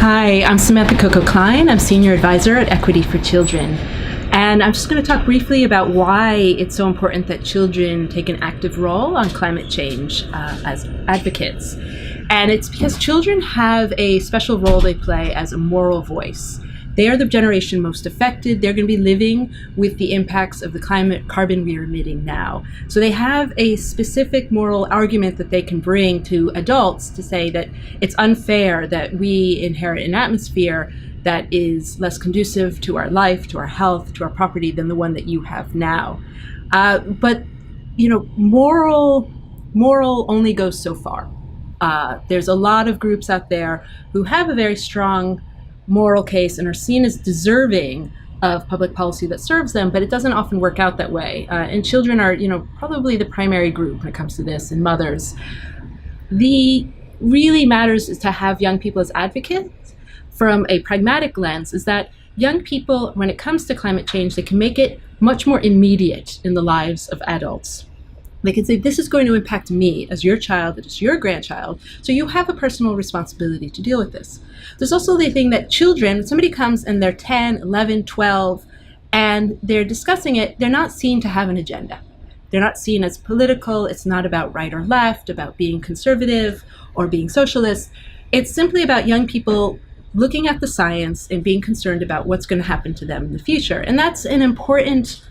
Hi, I'm Samantha Cocco-Klein. I'm Senior Advisor at Equity for Children. And I'm just going to talk briefly about why it's so important that children take an active role on climate change as advocates. And it's because children have a special role they play as a moral voice. They are the generation most affected. They're going to be living with the impacts of the carbon we are emitting now. So they have a specific moral argument that they can bring to adults to say that it's unfair that we inherit an atmosphere that is less conducive to our life, to our health, to our property than the one that you have now. But moral only goes so far. There's a lot of groups out there who have a very strong moral case and are seen as deserving of public policy that serves them, but it doesn't often work out that way. And children are, probably the primary group when it comes to this, and mothers. The really matters is to have young people as advocates from a pragmatic lens, is that young people, when it comes to climate change, they can make it much more immediate in the lives of adults. They can say, this is going to impact me as your child, it is your grandchild, so you have a personal responsibility to deal with this. There's also the thing that children, somebody comes and they're 10, 11, 12, and they're discussing it, they're not seen to have an agenda. They're not seen as political. It's not about right or left, about being conservative or being socialist. It's simply about young people looking at the science and being concerned about what's going to happen to them in the future. And that's an important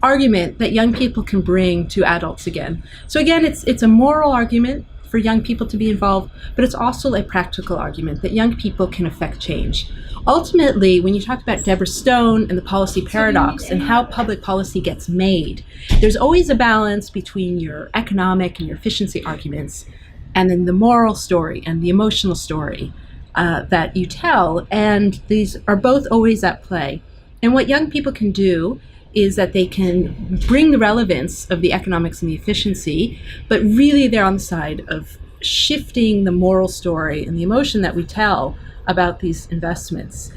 argument that young people can bring to adults again. So again, it's a moral argument for young people to be involved, but it's also a practical argument that young people can affect change. Ultimately, when you talk about Deborah Stone and the policy paradox and how public policy gets made, there's always a balance between your economic and your efficiency arguments and then the moral story and the emotional story that you tell, and these are both always at play. And what young people can do is that they can bring the relevance of the economics and the efficiency, but really they're on the side of shifting the moral story and the emotion that we tell about these investments.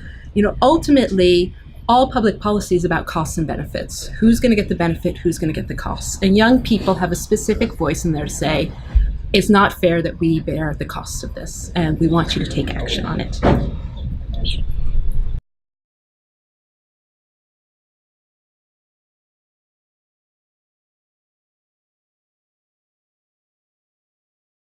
Ultimately, all public policy is about costs and benefits. Who's going to get the benefit? Who's going to get the costs? And young people have a specific voice in there to say, it's not fair that we bear the costs of this, and we want you to take action on it.